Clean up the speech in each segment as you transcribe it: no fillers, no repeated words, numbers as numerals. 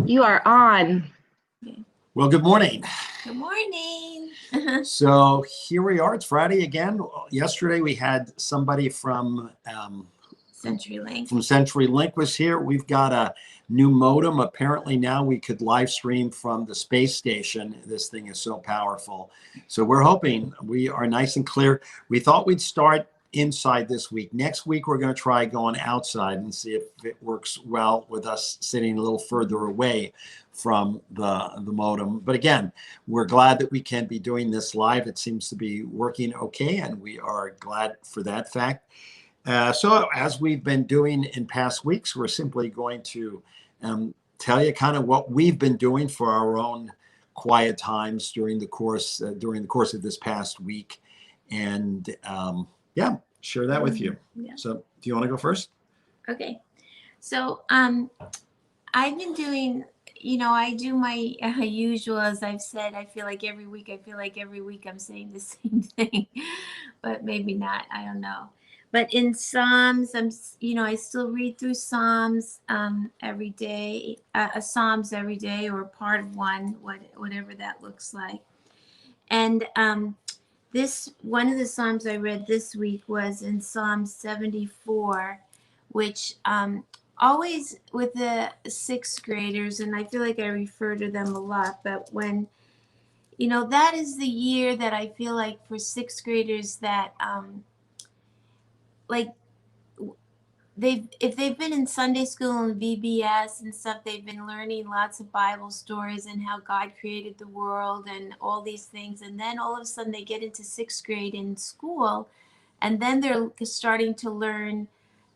You are on. Well, good morning. Good morning. So here we are. It's Friday again. Yesterday we had somebody from CenturyLink. CenturyLink was here. We've got a new modem. Apparently now we could live stream from the space station. This thing is so powerful. So we're hoping we are nice and clear. We thought we'd start inside this week. Next week we're going to try going outside and see if it works well with us sitting a little further away from the modem. But again, we're glad that we can be doing this live. It seems to be working okay, and we are glad for that fact. So as we've been doing in past weeks, we're simply going to tell you kind of what we've been doing for our own quiet times during the course of this past week, and yeah, share that with you. Yeah. So do you want to go first? Okay. So I've been doing, I do my usual, as I've said. I feel like every week I'm saying the same thing, but maybe not. I don't know. But in Psalms, I still read through Psalms every day, Psalms every day, or part of one, whatever that looks like. And one of the Psalms I read this week was in Psalm 74, which always with the sixth graders, and I feel like I refer to them a lot, but when, that is the year that I feel like for sixth graders that, like, if they've been in Sunday school and VBS and stuff, they've been learning lots of Bible stories and how God created the world and all these things. And then all of a sudden they get into sixth grade in school, and then they're starting to learn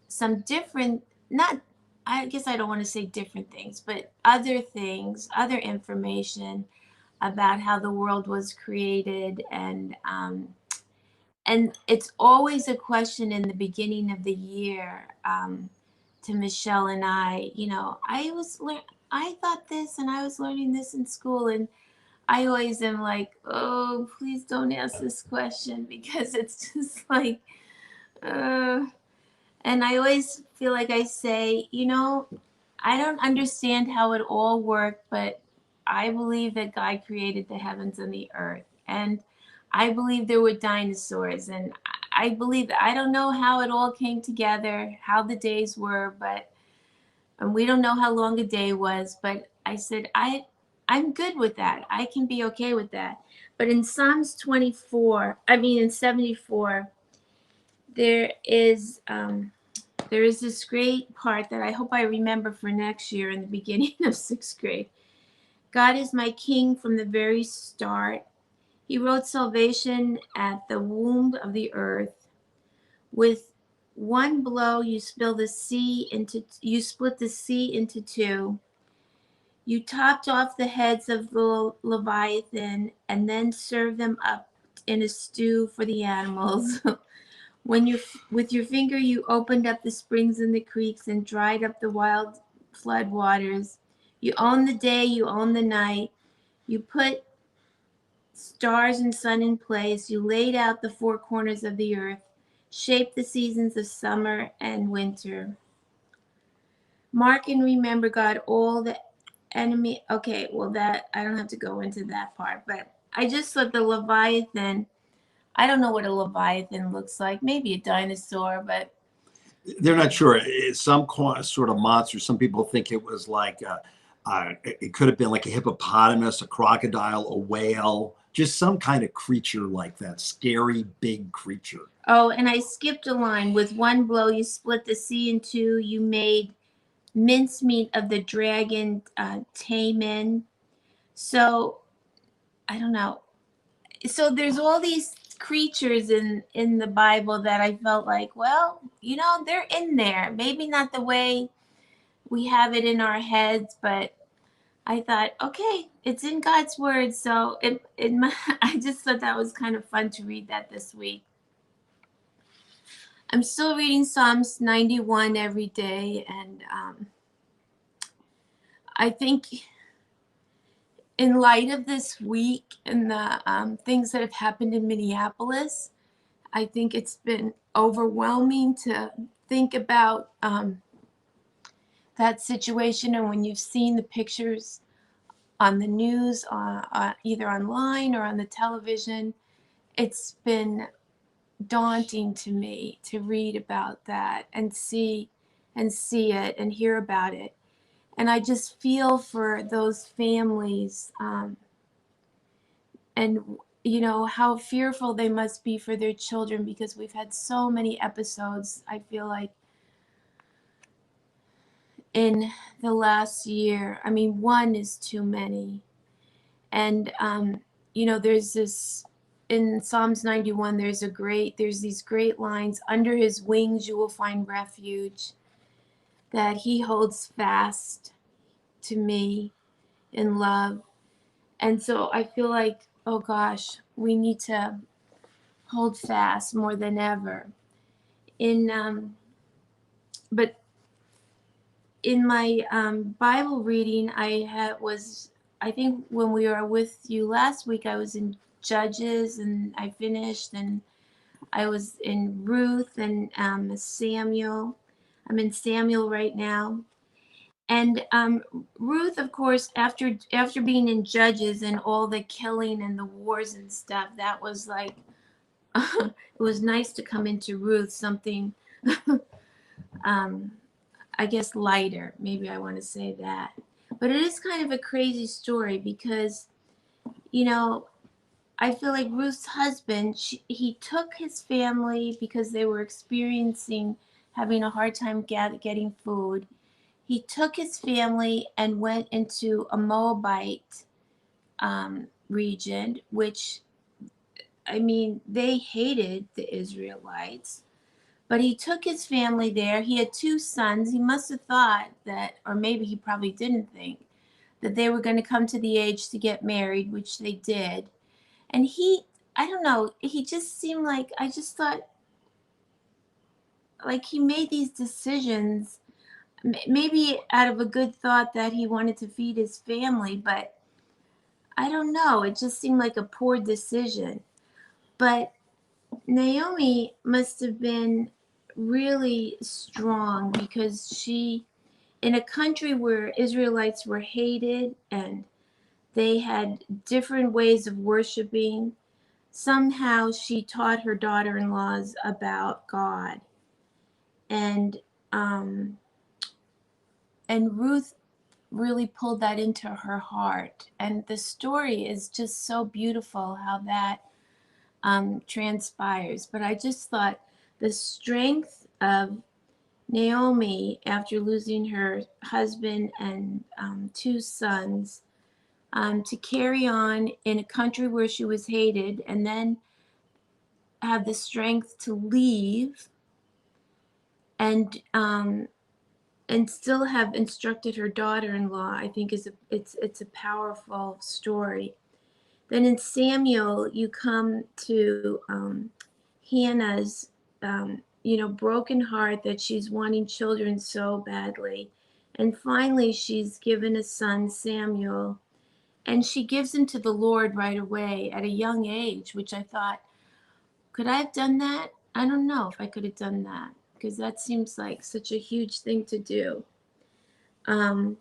some different, I guess I don't want to say different things, but other things, other information about how the world was created. And it's always a question in the beginning of the year to Michelle and I. I thought this, and I was learning this in school, and I always am like, oh, please don't ask this question, because it's just like, and I always feel like I say, I don't understand how it all worked, but I believe that God created the heavens and the earth. And I believe there were dinosaurs, and I believe, I don't know how it all came together, how the days were, and we don't know how long a day was, but I said, I'm good with that. I can be okay with that. But in Psalms 74, there is this great part that I hope I remember for next year in the beginning of sixth grade. God is my king from the very start. He wrote salvation at the womb of the earth. With one blow, you split the sea into two. You topped off the heads of the Leviathan and then served them up in a stew for the animals. With your finger, you opened up the springs and the creeks and dried up the wild flood waters. You own the day, you own the night. You put stars and sun in place. You laid out the four corners of the earth, shaped the seasons of summer and winter. Mark and remember, God, all the enemy. Okay, well, that I don't have to go into that part, but I just thought the Leviathan. I don't know what a Leviathan looks like. Maybe a dinosaur, but They're not sure. It's some sort of monster. Some people think it was like it could have been like a hippopotamus, a crocodile, a whale, just some kind of creature like that, scary big creature. Oh, and I skipped a line. With one blow, you split the sea in two. You made mincemeat of the dragon Taman. So I don't know. So there's all these creatures in the Bible that I felt like, well, they're in there. Maybe not the way we have it in our heads, but I thought, okay, it's in God's word. So I just thought that was kind of fun to read that this week. I'm still reading Psalms 91 every day, and I think in light of this week and the things that have happened in Minneapolis, I think it's been overwhelming to think about that situation, and when you've seen the pictures on the news, either online or on the television, it's been daunting to me to read about that and see it and hear about it. And I just feel for those families, and you know how fearful they must be for their children, because we've had so many episodes, I feel like, in the last year. I mean, one is too many. And you know, there's this in Psalms 91, there's these great lines: under his wings you will find refuge, that he holds fast to me in love. And so I feel like, oh gosh, we need to hold fast more than ever. But in my Bible reading, I think when we were with you last week, I was in Judges and I finished, and I was in Ruth and Samuel. I'm in Samuel right now. And Ruth, of course, after being in Judges and all the killing and the wars and stuff, that was like, it was nice to come into Ruth, something, I guess, lighter. Maybe I want to say that. But it is kind of a crazy story because, you know, I feel like Ruth's husband, he took his family because they were having a hard time getting food. He took his family and went into a Moabite region, which, I mean, they hated the Israelites. But he took his family there. He had 2 sons. He must have thought that, or maybe he probably didn't think, that they were going to come to the age to get married, which they did. And I don't know, he just seemed like, I just thought, like he made these decisions, maybe out of a good thought that he wanted to feed his family, but I don't know, it just seemed like a poor decision. But Naomi must have been really strong, because she, in a country where Israelites were hated and they had different ways of worshiping, somehow she taught her daughter-in-laws about God. And Ruth really pulled that into her heart. And the story is just so beautiful how that transpires. But I just thought the strength of Naomi, after losing her husband and 2 sons, to carry on in a country where she was hated, and then have the strength to leave, and still have instructed her daughter-in-law, I think it's a powerful story. Then in Samuel, you come to Hannah's broken heart, that she's wanting children so badly, and finally she's given a son, Samuel, and she gives him to the Lord right away at a young age, which I thought, could I have done that? I don't know if I could have done that, because that seems like such a huge thing to do. And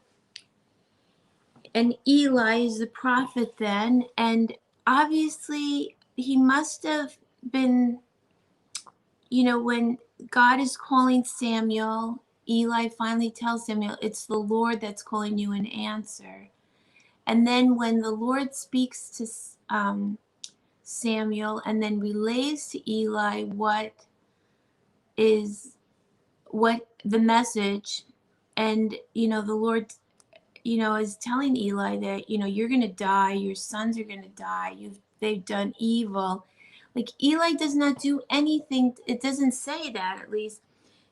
Eli is the prophet then, and obviously he must have been, when God is calling Samuel, Eli finally tells Samuel, it's the Lord that's calling you, an answer. And then when the Lord speaks to Samuel and then relays to Eli what the message, and the Lord is telling Eli that you're going to die, your sons are going to die, they've done evil. Like, Eli does not do anything. It doesn't say that, at least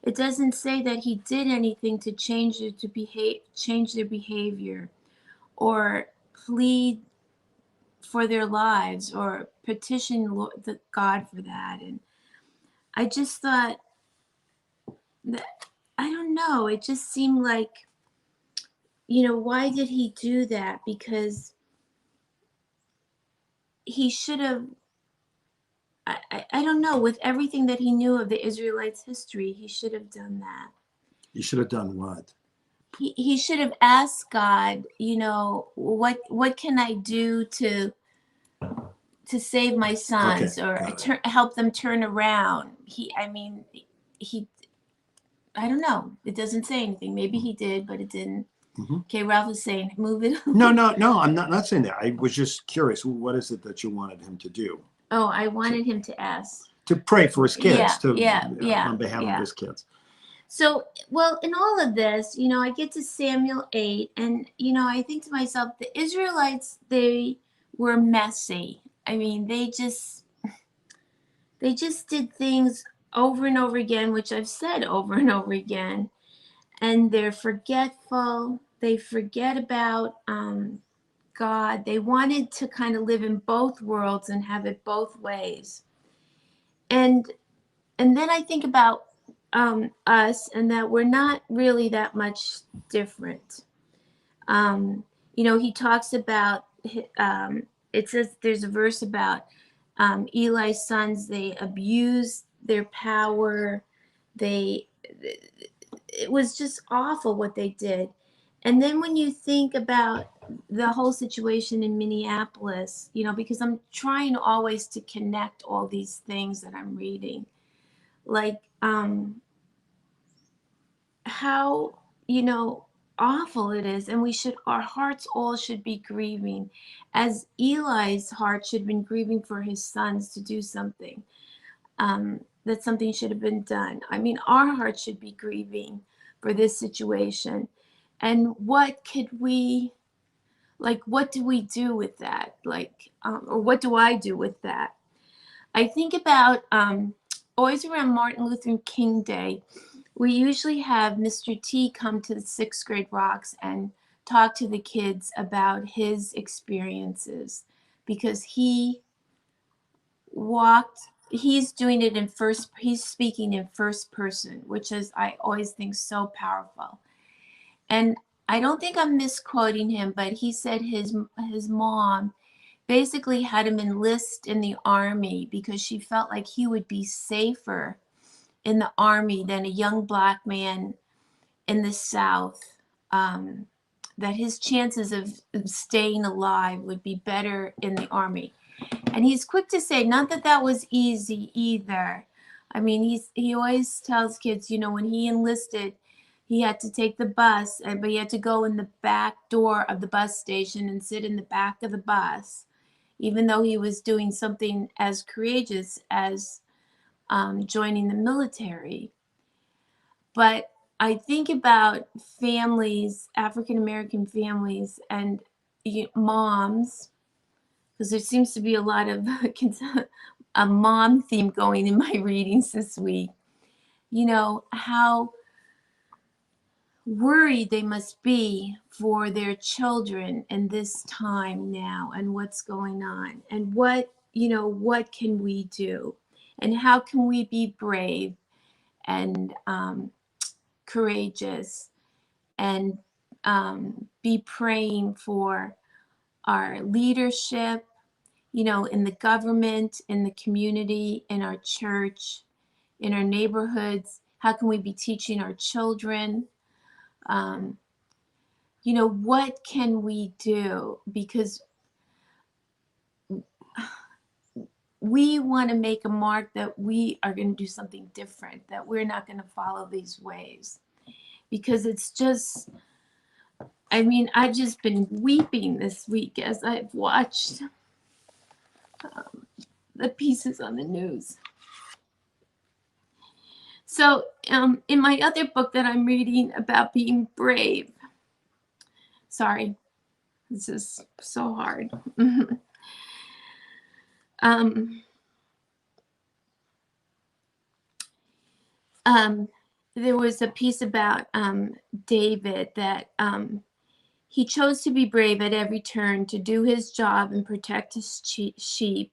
it doesn't say that he did anything to change their behavior, or plead for their lives, or petition God for that. And I just thought that, I don't know, it just seemed like, why did he do that? Because he should have, I don't know, with everything that he knew of the Israelites' history, he should have done that. You should have done what? he should have asked God, you know, what can I do to save my Okay, sons or got it. help them turn around. He I don't know. It doesn't say anything. Maybe he did, but it didn't. Mhm. Okay, Ralph is saying move it. No, no, no. I'm not saying that. I was just curious. What is it that you wanted him to do? Oh, I wanted him to ask. To pray for his kids, Yeah, to yeah, yeah, on behalf of yeah. his kids. So, well, in all of this, you know, I get to Samuel 8, and, you know, I think to myself, the Israelites, they were messy. I mean, they just did things over and over again, which I've said over and over again, and they're forgetful. They forget about God. They wanted to kind of live in both worlds and have it both ways. And then I think about us, and that we're not really that much different. Um, you know, he talks about, it says there's a verse about Eli's sons, they abused their power. They, it was just awful what they did. And then when you think about the whole situation in Minneapolis, you know, because I'm trying always to connect all these things that I'm reading, like how, you know, awful it is, and we should, our hearts all should be grieving, as Eli's heart should have been grieving for his sons to do something, that something should have been done. I mean, our hearts should be grieving for this situation. And what could we, like, what do we do with that, like, or what do I do with that? I think about always around Martin Luther King Day, we usually have Mr. T come to the sixth grade rocks and talk to the kids about his experiences, because he walked, he's doing it in first, he's speaking in first person, which is, I always think, so powerful. And I don't think I'm misquoting him, but he said his mom basically had him enlist in the army because she felt like he would be safer in the army than a young black man in the South, that his chances of staying alive would be better in the army. And he's quick to say, not that that was easy either. I mean, he always tells kids, you know, when he enlisted, he had to take the bus, but he had to go in the back door of the bus station and sit in the back of the bus, even though he was doing something as courageous as joining the military. But I think about families, African American families, and moms, because there seems to be a lot of a mom theme going in my readings this week. You know, how worried they must be for their children in this time now, and what's going on, and what, you know, what can we do, and how can we be brave and courageous, and be praying for our leadership, you know, in the government, in the community, in our church, in our neighborhoods. How can we be teaching our children? You know, what can we do? Because we want to make a mark that we are going to do something different, that we're not going to follow these ways. Because it's just, I mean, I've just been weeping this week as I've watched the pieces on the news. So, in my other book that I'm reading about being brave, sorry, this is so hard. There was a piece about David, that he chose to be brave at every turn, to do his job and protect his sheep.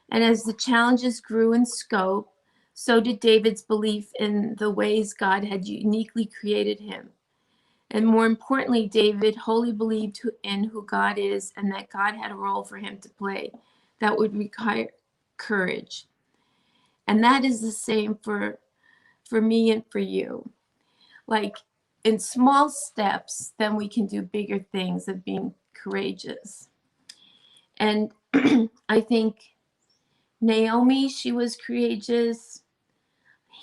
And as the challenges grew in scope, so did David's belief in the ways God had uniquely created him. And more importantly, David wholly believed in who God is, and that God had a role for him to play that would require courage. And that is the same for me and for you. Like, in small steps, then we can do bigger things of being courageous. And I think Naomi, she was courageous.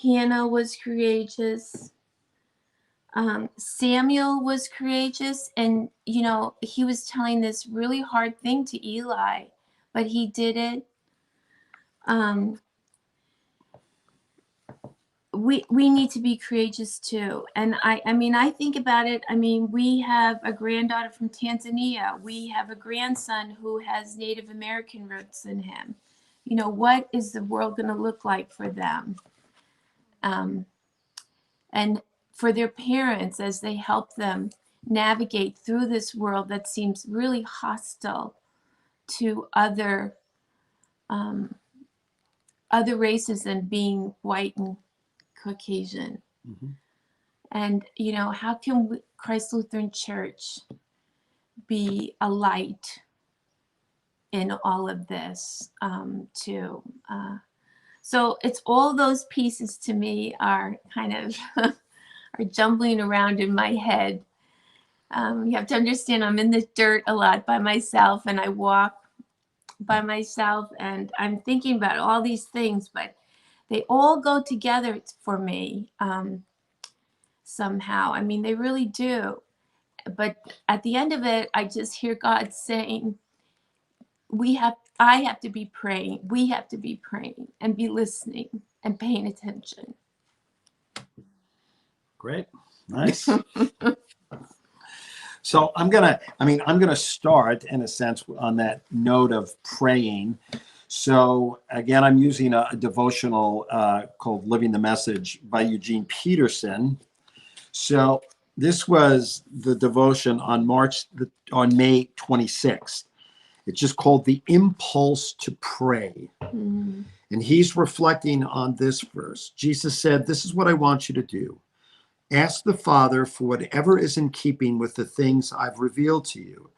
Hannah was courageous. Samuel was courageous. And, you know, he was telling this really hard thing to Eli, but he did it. We need to be courageous too. And I mean, I think about it. I mean, we have a granddaughter from Tanzania. We have a grandson who has Native American roots in him. You know, what is the world going to look like for them? And for their parents, as they help them navigate through this world that seems really hostile to other races than being white and Caucasian. Mm-hmm. And, you know, how can Christ Lutheran Church be a light in all of this too? So it's all those pieces to me are kind of are jumbling around in my head. You have to understand I'm in the dirt a lot by myself, and I walk by myself, and I'm thinking about all these things, but they all go together for me somehow. I mean, they really do. But at the end of it, I just hear God saying, I have to be praying. We have to be praying and be listening and paying attention. Great. Nice. So I'm gonna start in a sense on that note of praying. So again, I'm using a devotional called Living the Message by Eugene Peterson. So this was the devotion on May 26th. It's just called The Impulse to Pray. Mm. And he's reflecting on this verse. Jesus said, "This is what I want you to do. Ask the Father for whatever is in keeping with the things I've revealed to you.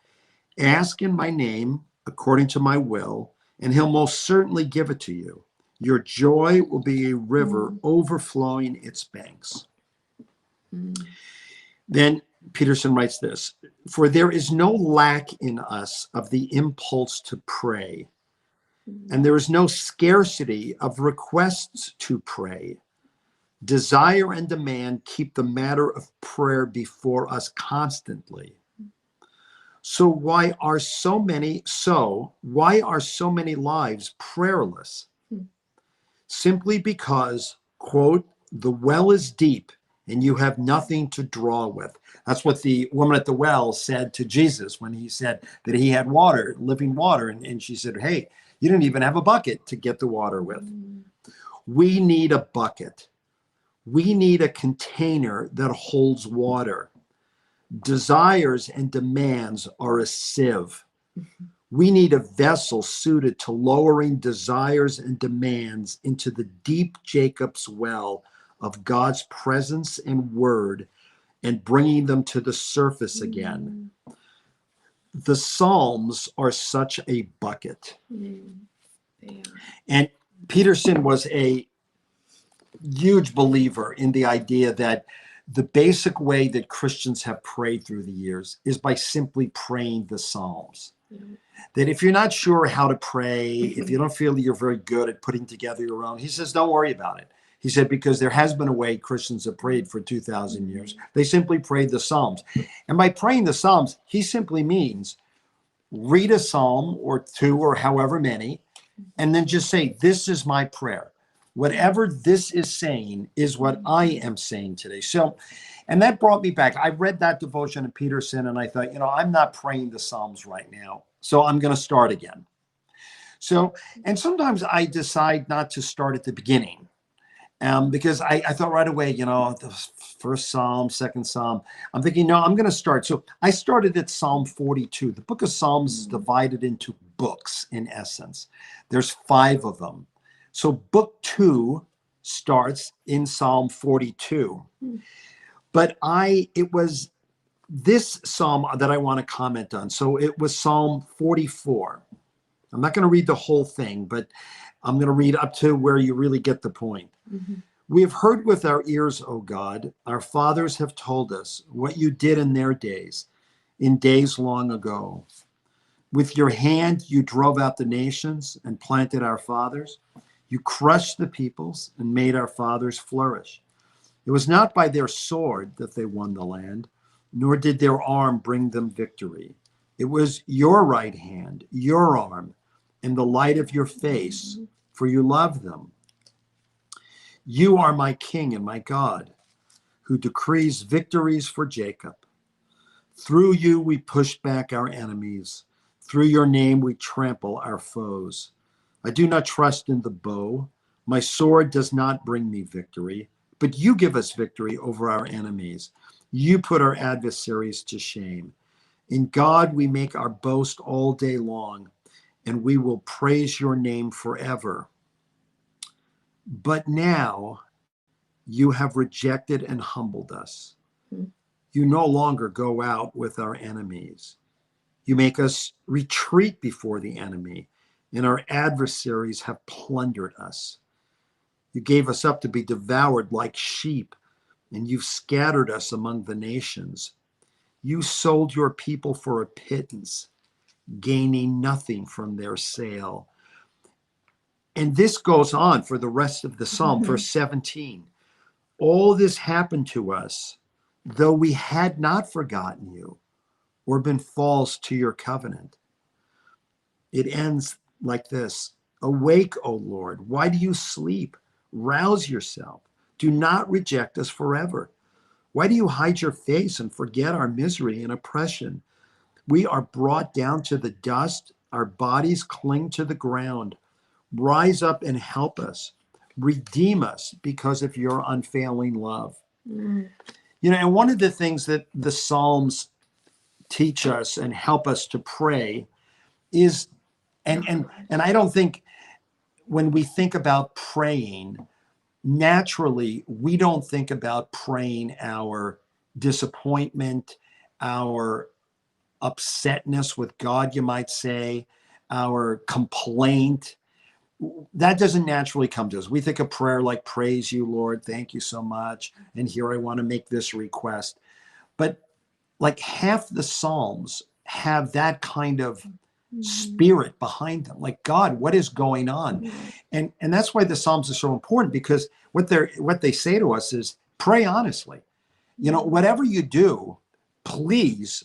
Ask in my name, according to my will, and he'll most certainly give it to you. Your joy will be a river overflowing its banks." Then Peterson writes this, "For there is no lack in us of the impulse to pray, and there is no scarcity of requests to pray. Desire and demand keep the matter of prayer before us constantly. So why are so many lives prayerless? Simply because, quote, the well is deep and you have nothing to draw with." That's what the woman at the well said to Jesus when he said that he had water, living water. And she said, "Hey, you didn't even have a bucket to get the water with." We need a bucket. We need a container that holds water. Desires and demands are a sieve. We need a vessel suited to lowering desires and demands into the deep Jacob's well of God's presence and word and bringing them to the surface again. The Psalms are such a bucket. And Peterson was a huge believer in the idea that the basic way that Christians have prayed through the years is by simply praying the Psalms. That if you're not sure how to pray, if you don't feel that you're very good at putting together your own, he says, don't worry about it. He said, because there has been a way Christians have prayed for 2,000 years. They simply prayed the Psalms. And by praying the Psalms, he simply means read a Psalm or two or however many, and then just say, this is my prayer. Whatever this is saying is what I am saying today. So, and that brought me back. I read that devotion of Peterson and I thought, I'm not praying the Psalms right now. So I'm going to start again. So, and sometimes I decide not to start at the beginning because I thought right away, the first Psalm, second Psalm, I'm thinking, no, I'm going to start. So I started at Psalm 42. The book of Psalms is divided into books in essence. There's 5 of them. So book 2 starts in Psalm 42. But it was this Psalm that I want to comment on. So it was Psalm 44. I'm not going to read the whole thing, but I'm going to read up to where you really get the point. We have heard with our ears, O God. Our fathers have told us what you did in their days, in days long ago. With your hand, you drove out the nations and planted our fathers. You crushed the peoples and made our fathers flourish. It was not by their sword that they won the land, nor did their arm bring them victory. It was your right hand, your arm, and the light of your face, for you loved them. You are my King and my God, who decrees victories for Jacob. Through you we push back our enemies. Through your name we trample our foes. I do not trust in the bow. My sword does not bring me victory, but you give us victory over our enemies. You put our adversaries to shame. In God we make our boast all day long, and we will praise your name forever. But now you have rejected and humbled us. You no longer go out with our enemies. You make us retreat before the enemy, and our adversaries have plundered us. You gave us up to be devoured like sheep, and you've scattered us among the nations. You sold your people for a pittance, gaining nothing from their sale. And this goes on for the rest of the psalm, verse 17. All this happened to us, though we had not forgotten you or been false to your covenant. It ends like this. Awake, O Lord. Why do you sleep? Rouse yourself. Do not reject us forever. Why do you hide your face and forget our misery and oppression? We are brought down to the dust. Our bodies cling to the ground. Rise up and help us. Redeem us because of your unfailing love. You know, and one of the things that the Psalms teach us and help us to pray is, and I don't think when we think about praying, naturally, we don't think about praying our disappointment, our upsetness with God, you might say, our complaint. That doesn't naturally come to us. We think of prayer like, praise you, Lord, thank you so much, and here I want to make this request. But like half the Psalms have that kind of spirit behind them. Like, God, what is going on? And that's why the Psalms are so important, because what they say to us is pray honestly. You know, whatever you do, please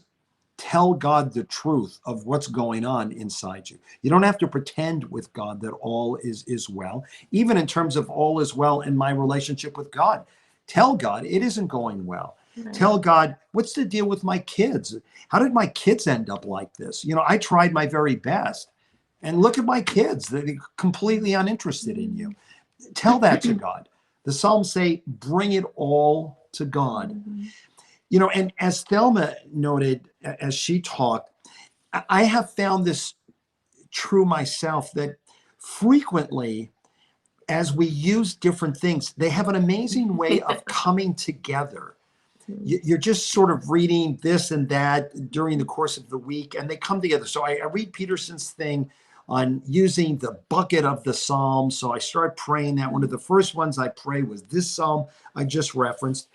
tell God the truth of what's going on inside you. You don't have to pretend with God that all is well. Even in terms of all is well in my relationship with God, tell God it isn't going well. Right. Tell God, what's the deal with my kids? How did my kids end up like this? You know, I tried my very best, and look at my kids. They're completely uninterested in you. Tell that to God. The Psalms say, bring it all to God. You know, and as Thelma noted, as she talked, I have found this true myself, that frequently, as we use different things, they have an amazing way of coming together. You're just sort of reading this and that during the course of the week, and they come together. So I read Peterson's thing on using the bucket of the Psalms. So I start praying that. One of the first ones I prayed was this Psalm I just referenced.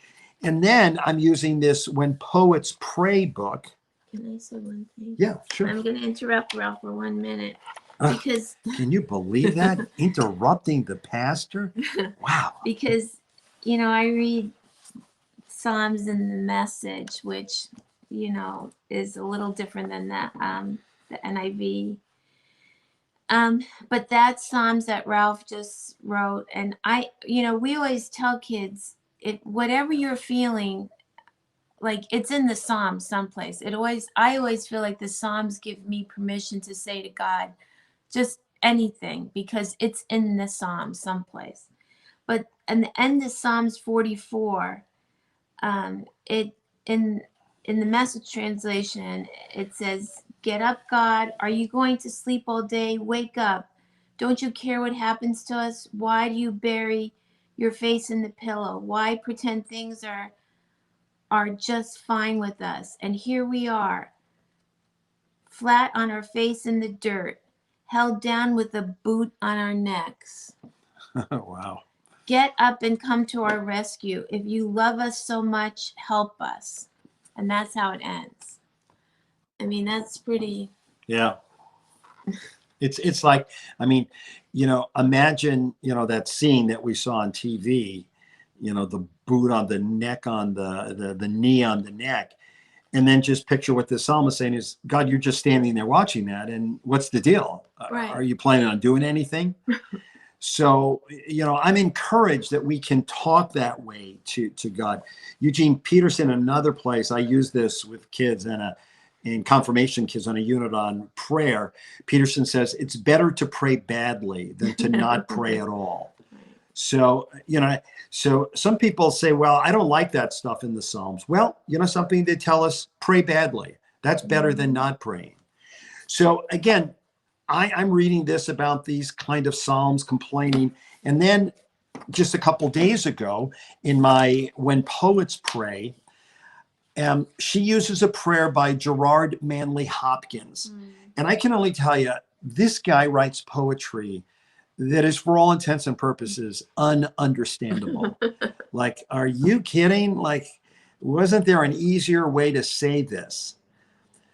And then I'm using this When Poets Pray book. Can I say one thing? Yeah, sure. I'm going to interrupt Ralph for 1 minute. Because can you believe that? Interrupting the pastor? Wow. Because, you know, I read Psalms in the Message, which, you know, is a little different than that, the NIV. But that's Psalms that Ralph just wrote. And we always tell kids, whatever you're feeling, like, it's in the Psalms someplace. I always feel like the Psalms give me permission to say to God, just anything, because it's in the Psalms someplace. But in the end of Psalms 44, in the Message translation, it says, "Get up, God. Are you going to sleep all day? Wake up. Don't you care what happens to us? Why do you bury your face in the pillow? Why pretend things are just fine with us? And here we are, flat on our face in the dirt, held down with a boot on our necks." Wow. Get up and come to our rescue. If you love us so much, help us. And that's how it ends. I mean, that's pretty. Yeah. It's like, I mean, imagine, that scene that we saw on TV, the boot on the neck, on the knee on the neck. And then just picture what the psalmist saying is, God, you're just standing there watching that. And what's the deal? Right. Are you planning on doing anything? So, I'm encouraged that we can talk that way to God. Eugene Peterson, another place, I use this with kids in confirmation kids on a unit on prayer. Peterson says, it's better to pray badly than to not pray at all. So, so some people say, well, I don't like that stuff in the Psalms. Well, something they tell us, pray badly. That's better than not praying. So again, I'm reading this about these kind of Psalms complaining. And then just a couple days ago in my When Poets Pray, she uses a prayer by Gerard Manley Hopkins. And I can only tell you, this guy writes poetry that is, for all intents and purposes, ununderstandable. Like, are you kidding? Like, wasn't there an easier way to say this?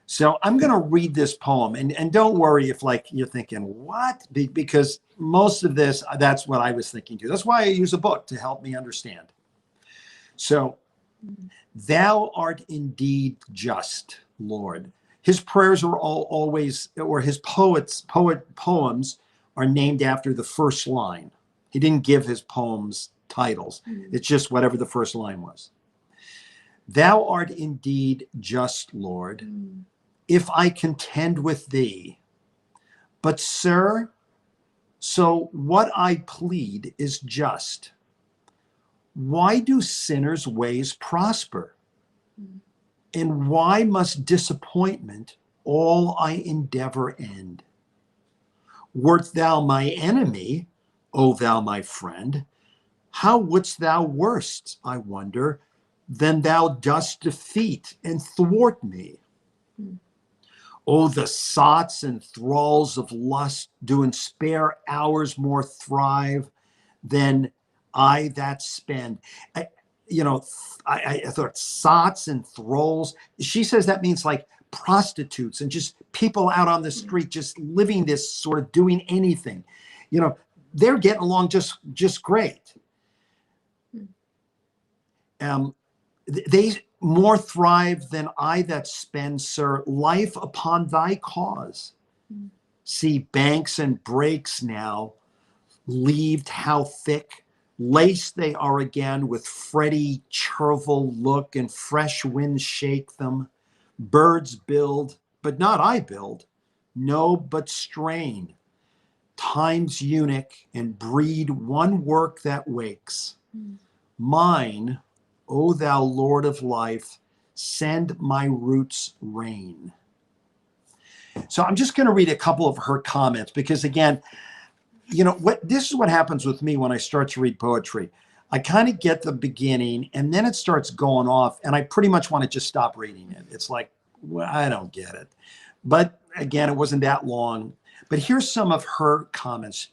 So I'm going to read this poem, and don't worry if you're thinking, what? Because most of this, that's what I was thinking too. That's why I use a book to help me understand. So, thou art indeed just, Lord. His prayers are always, or his poems are named after the first line. He didn't give his poems titles. It's just whatever the first line was. Thou art indeed just, Lord, if I contend with thee. But, sir, so what I plead is just. Why do sinners' ways prosper? And why must disappointment all I endeavor end? Wert thou my enemy, O thou my friend, how wouldst thou worst, I wonder, than thou dost defeat and thwart me? Oh, the sots and thralls of lust do in spare hours more thrive than I that spend. I thought sots and thralls. She says that means like prostitutes and just people out on the street, just living this sort of doing anything. They're getting along just great. They more thrive than I that spend, sir, life upon thy cause. See banks and breaks now, leaved how thick, laced they are again with fretty, churvel look, and fresh winds shake them. Birds build, but not I build, no, but strain. Time's eunuch and breed one work that wakes. Mine, O thou Lord of life, send my roots rain. So I'm just going to read a couple of her comments because, again, this is what happens with me when I start to read poetry. I kind of get the beginning and then it starts going off and I pretty much want to just stop reading it. It's like, well, I don't get it. But again, it wasn't that long. But here's some of her comments.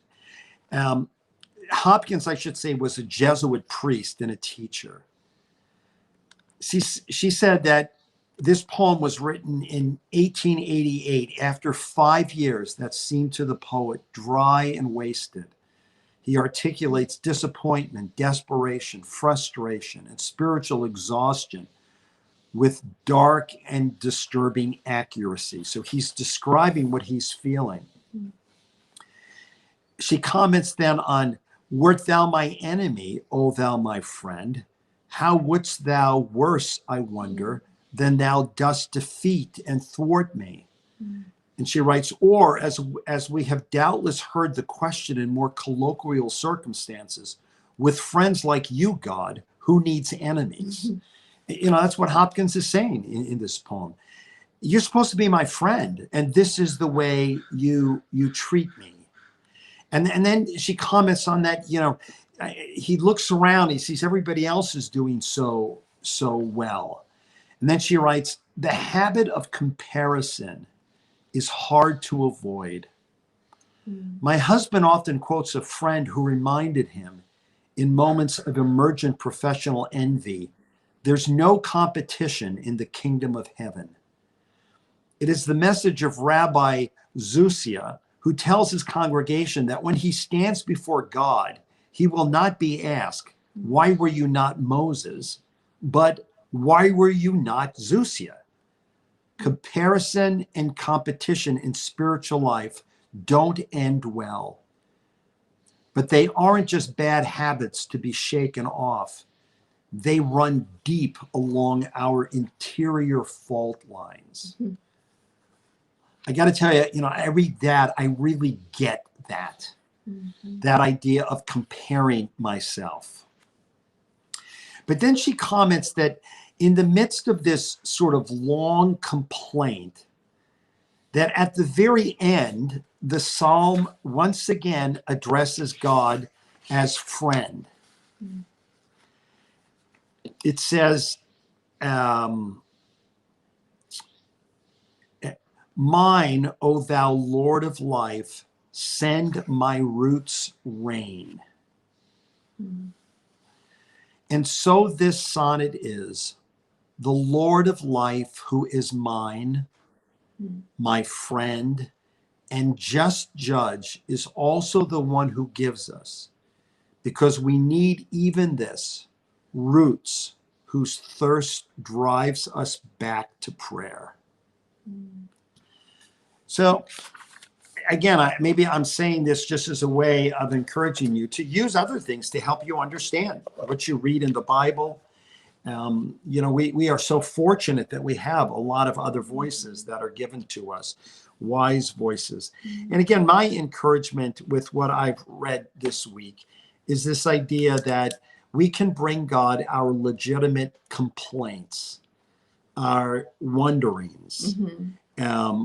Hopkins, I should say, was a Jesuit priest and a teacher. She said that this poem was written in 1888 after 5 years that seemed to the poet dry and wasted. He articulates disappointment, desperation, frustration, and spiritual exhaustion with dark and disturbing accuracy. So he's describing what he's feeling. She comments then on, wert thou my enemy, O thou my friend, how wouldst thou worse, I wonder, than thou dost defeat and thwart me? And she writes, or as we have doubtless heard the question in more colloquial circumstances, with friends like you, God, who needs enemies? That's what Hopkins is saying in this poem. You're supposed to be my friend, and this is the way you treat me. And then she comments on that, he looks around, he sees everybody else is doing so well. And then she writes, the habit of comparison is hard to avoid. My husband often quotes a friend who reminded him, in moments of emergent professional envy, there's no competition in the kingdom of heaven. It is the message of Rabbi Zusia, who tells his congregation that when he stands before God, he will not be asked, "Why were you not Moses?" but "Why were you not Zusia?" Comparison and competition in spiritual life don't end well. But they aren't just bad habits to be shaken off. They run deep along our interior fault lines. Mm-hmm. I got to tell you, I read that, I really get that. Mm-hmm. That idea of comparing myself. But then she comments that in the midst of this sort of long complaint, that at the very end, the psalm once again addresses God as friend. Mm-hmm. It says, "Mine, O thou Lord of life, send my roots rain." Mm-hmm. And so this sonnet is, the Lord of life who is mine, my friend, and just judge is also the one who gives us, because we need even this, roots whose thirst drives us back to prayer. Mm-hmm. So again, maybe I'm saying this just as a way of encouraging you to use other things to help you understand what you read in the Bible. We are so fortunate that we have a lot of other voices that are given to us, wise voices. And again, my encouragement with what I've read this week is this idea that we can bring God our legitimate complaints, our wonderings.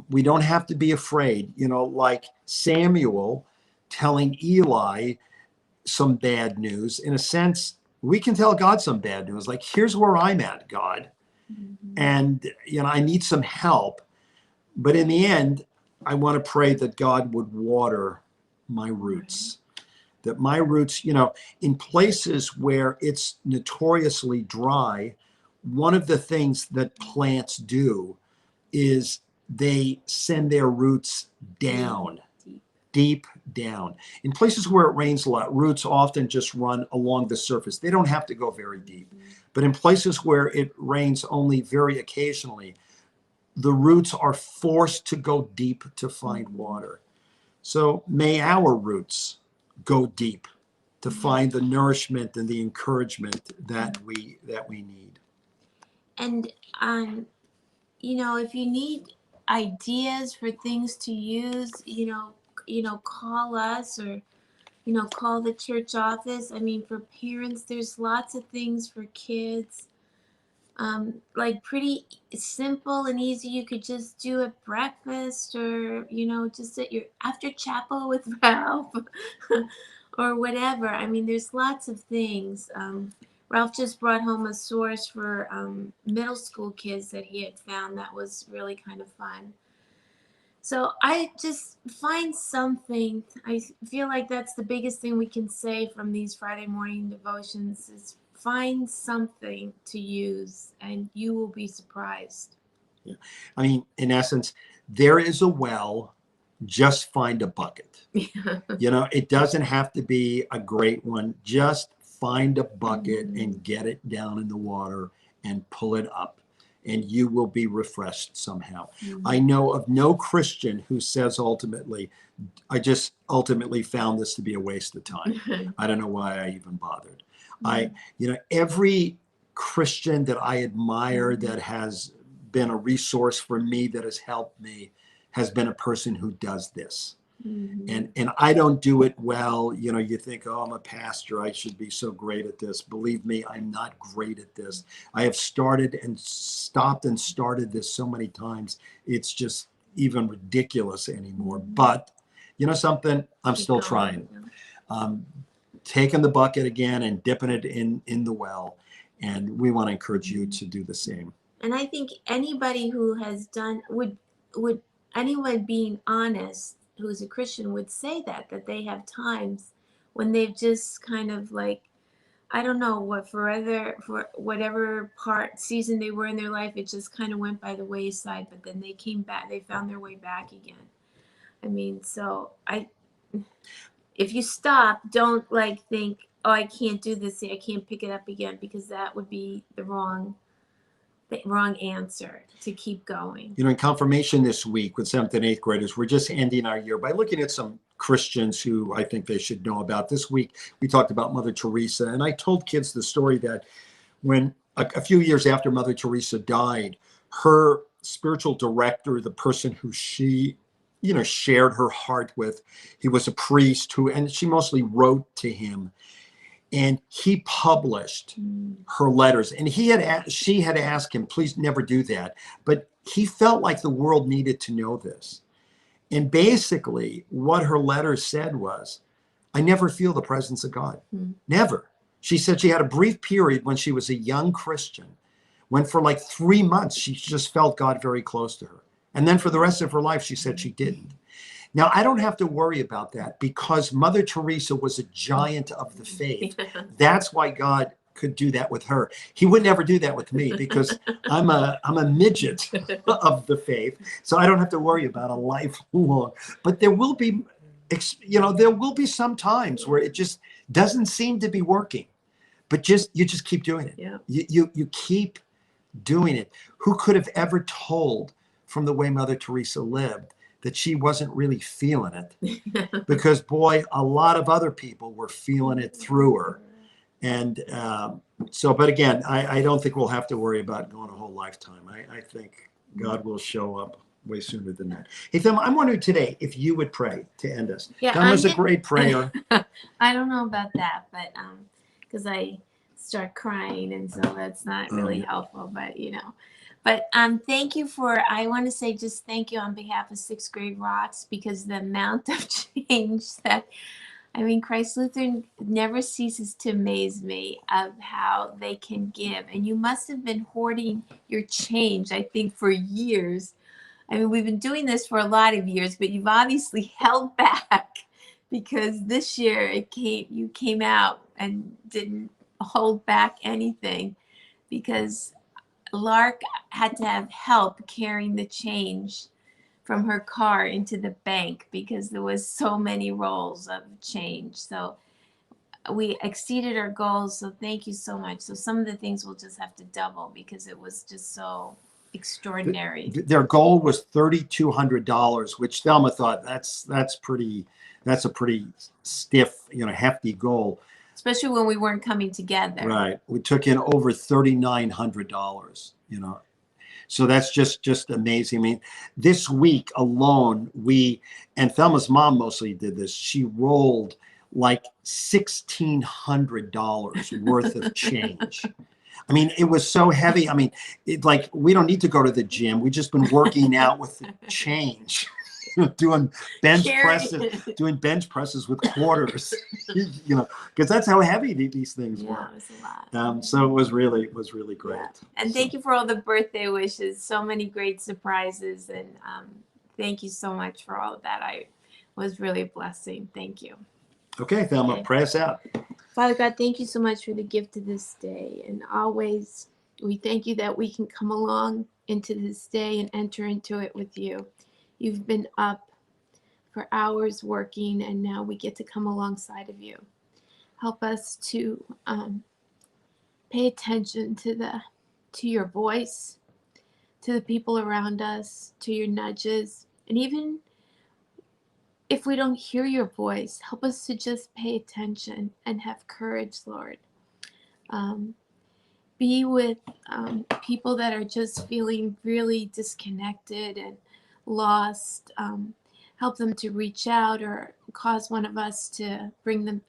We don't have to be afraid, like Samuel telling Eli some bad news. In a sense, we can tell God some bad news, like, here's where I'm at, God. And, I need some help. But in the end, I want to pray that God would water my roots. That my roots, in places where it's notoriously dry, one of the things that plants do is they send their roots down, deep down. In places where it rains a lot, roots often just run along the surface. They don't have to go very deep. But in places where it rains only very occasionally, the roots are forced to go deep to find water. So may our roots go deep to find the nourishment and the encouragement that we need. And if you need ideas for things to use, call us, or call the church office. I mean, for parents, there's lots of things. For kids, like pretty simple and easy. You could just do at breakfast, or just at your after chapel with Ralph, or whatever. I mean, there's lots of things. Ralph just brought home a source for middle school kids that he had found that was really kind of fun. So I just find something. I feel like that's the biggest thing we can say from these Friday morning devotions is find something to use, and you will be surprised. Yeah. I mean, in essence, there is a well, just find a bucket. It doesn't have to be a great one. Just find a bucket and get it down in the water and pull it up, and you will be refreshed somehow. I know of no Christian who says ultimately, I just ultimately found this to be a waste of time. I don't know why I even bothered. Every Christian that I admire that has been a resource for me, that has helped me, has been a person who does this. And I don't do it well. You think, oh, I'm a pastor, I should be so great at this. Believe me, I'm not great at this. I have started and stopped and started this so many times. It's just even ridiculous anymore. But something, I'm still trying. Taking the bucket again and dipping it in the well. And we want to encourage you to do the same. And I think anybody who has done would anyone being honest who's a Christian would say that they have times when they've just kind of like I don't know what for whatever season they were in their life, it just kind of went by the wayside. But then they came back. They found their way back again. I mean, so if you stop, don't like think, oh, I can't do this. I can't pick it up again, because that would be the wrong answer to keep going. You know, in confirmation this week with 7th and 8th graders, we're just ending our year by looking at some Christians who I think they should know about. This week, we talked about Mother Teresa, and I told kids the story that when a few years after Mother Teresa died, her spiritual director, the person who she, you know, shared her heart with, he was a priest and she mostly wrote to him. And he published her letters, and she had asked him, please never do that. But he felt like the world needed to know this. And basically what her letters said was, I never feel the presence of God. Never. She said she had a brief period when she was a young Christian, when for like 3 months, she just felt God very close to her. And then for the rest of her life, she said she didn't. Now, I don't have to worry about that because Mother Teresa was a giant of the faith. That's why God could do that with her. He would never do that with me because I'm a midget of the faith. So I don't have to worry about a lifelong. But there will be, you know, there will be some times where it just doesn't seem to be working. But you just keep doing it. Yeah. You keep doing it. Who could have ever told from the way Mother Teresa lived that she wasn't really feeling it? Because boy, a lot of other people were feeling it through her. And but again, I don't think we'll have to worry about going a whole lifetime. I think God will show up way sooner than that. Hey, Thelma, I'm wondering today if you would pray to end us. Yeah, Thelma's a great prayer. I don't know about that, but because I start crying, and so that's not really helpful. But you know, but thank you I want to say just thank you on behalf of 6th Grade Rocks, because the amount of change that, I mean, Christ Lutheran never ceases to amaze me of how they can give. And you must have been hoarding your change, I think, for years. I mean, we've been doing this for a lot of years, but you've obviously held back, because this year you came out and didn't hold back anything, because Lark had to have help carrying the change from her car into the bank because there was so many rolls of change. So we exceeded our goals. So thank you so much. So some of the things we'll just have to double because it was just so extraordinary. Their goal was $3,200, which Thelma thought that's a pretty stiff, you know, hefty goal. Especially when we weren't coming together. Right. We took in over $3,900, you know. So that's just amazing. I mean, this week alone, and Thelma's mom mostly did this. She rolled like $1,600 worth of change. I mean, it was so heavy. I mean, like we don't need to go to the gym. We've just been working out with the change. doing bench presses with quarters, you know, because that's how heavy these things were. It was a lot. So it was really great. Yeah. And thank you for all the birthday wishes. So many great surprises, and thank you so much for all of that. I was really a blessing. Thank you. Okay, Thelma, Okay. pray us out. Father God, thank you so much for the gift of this day, and always we thank you that we can come along into this day and enter into it with you. You've been up for hours working, and now we get to come alongside of you. Help us to pay attention to your voice, to the people around us, to your nudges. And even if we don't hear your voice, help us to just pay attention and have courage, Lord. Be with people that are just feeling really disconnected and lost. Help them to reach out, or cause one of us to bring them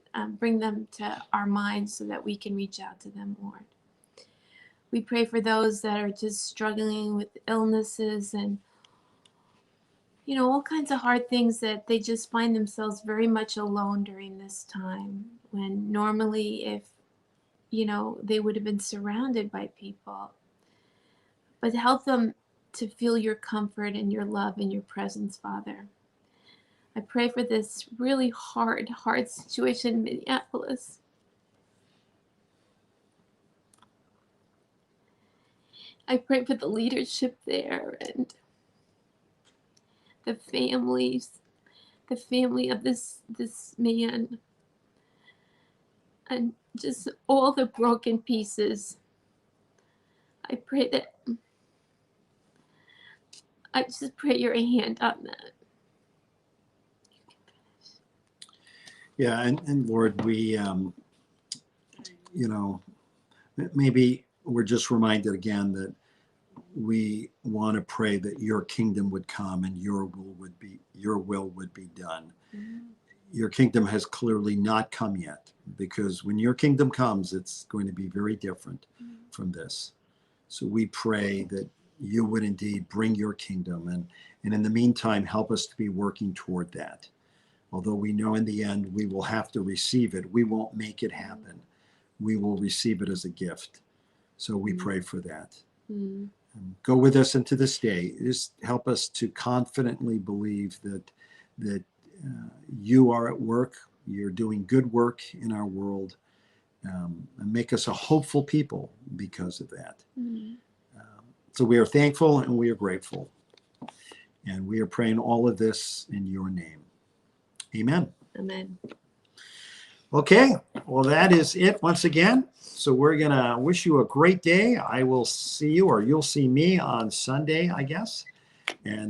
to our minds so that we can reach out to them, Lord. We pray for those that are just struggling with illnesses and, you know, all kinds of hard things, that they just find themselves very much alone during this time, when normally, if, you know, they would have been surrounded by people. But help them to feel your comfort and your love and your presence, Father. I pray for this really hard situation in Minneapolis. I pray for the leadership there and the families, the family of this man, and just all the broken pieces. I pray that, I just pray your hand on that. Yeah, and Lord, we, you know, maybe we're just reminded again that we want to pray that your kingdom would come and your will would be done. Mm-hmm. Your kingdom has clearly not come yet, because when your kingdom comes, it's going to be very different from this. So we pray that you would indeed bring your kingdom, and in the meantime, help us to be working toward that. Although we know in the end we will have to receive it, we won't make it happen. We will receive it as a gift. So we pray for that. Mm-hmm. Go with us into this day. Just help us to confidently believe that you are at work. You're doing good work in our world, and make us a hopeful people because of that. Mm-hmm. So we are thankful and we are grateful. And we are praying all of this in your name. Amen. Amen. Okay, well, that is it once again. So we're going to wish you a great day. I will see you, or you'll see me on Sunday, I guess. And